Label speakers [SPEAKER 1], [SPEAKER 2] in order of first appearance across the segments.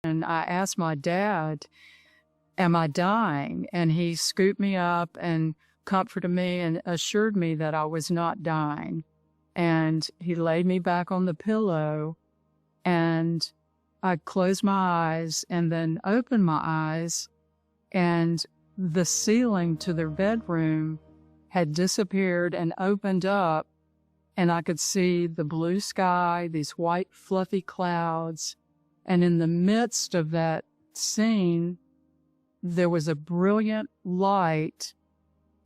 [SPEAKER 1] And I asked my dad, am I dying? And he scooped me up and comforted me and assured me that I was not dying. And he laid me back on the pillow, and I closed my eyes and then opened my eyes, and the ceiling to their bedroom had disappeared and opened up, and I could see the blue sky, these white fluffy clouds, and in the midst of that scene, there was a brilliant light,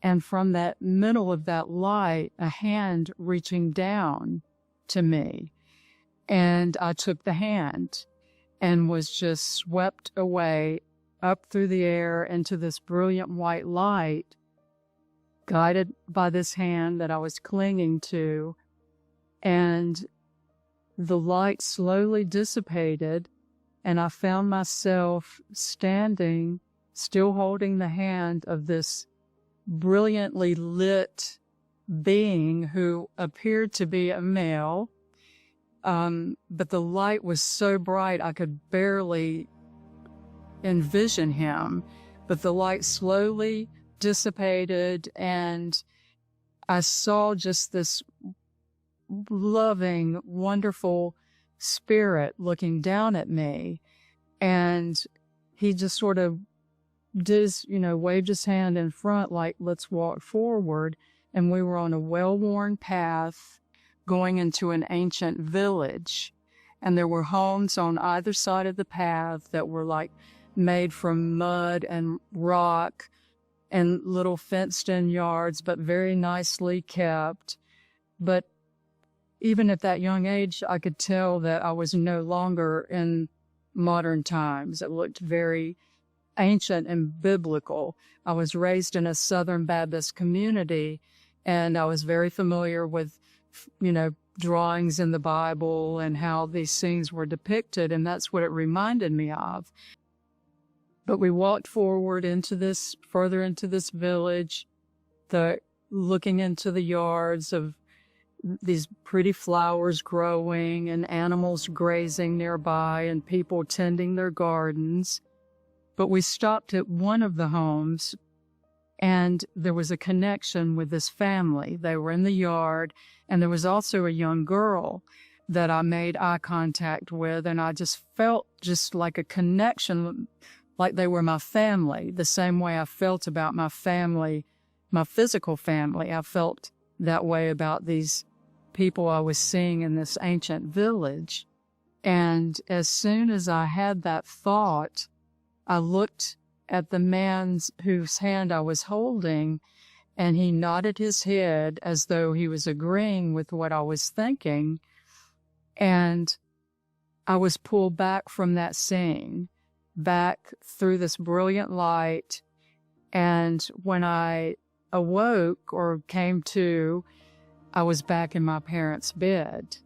[SPEAKER 1] and from that middle of that light, a hand reaching down to me. And I took the hand and was just swept away up through the air into this brilliant white light, guided by this hand that I was clinging to. And the light slowly dissipated, and I found myself standing, still holding the hand of this brilliantly lit being who appeared to be a male. But the light was so bright I could barely envision him. But the light slowly dissipated, and I saw just this loving, wonderful spirit looking down at me. And he just sort of waved his hand in front like, let's walk forward. And we were on a well-worn path going into an ancient village. And there were homes on either side of the path that were like made from mud and rock and little fenced-in yards, but very nicely kept. But even at that young age, I could tell that I was no longer in modern times. It looked very ancient and biblical. I was raised in a Southern Baptist community, and I was very familiar with, drawings in the Bible and how these scenes were depicted, and that's what it reminded me of. But we walked forward further into this village, looking into the yards of these pretty flowers growing and animals grazing nearby and people tending their gardens. But we stopped at one of the homes, and there was a connection with this family. They were in the yard, and there was also a young girl that I made eye contact with, and I just felt just like a connection, like they were my family, the same way I felt about my family, my physical family. I felt that way about these people I was seeing in this ancient village. And as soon as I had that thought, I looked at the man whose hand I was holding, and he nodded his head as though he was agreeing with what I was thinking. And I was pulled back from that scene, back through this brilliant light. And when I awoke or came to, I was back in my parents' bed.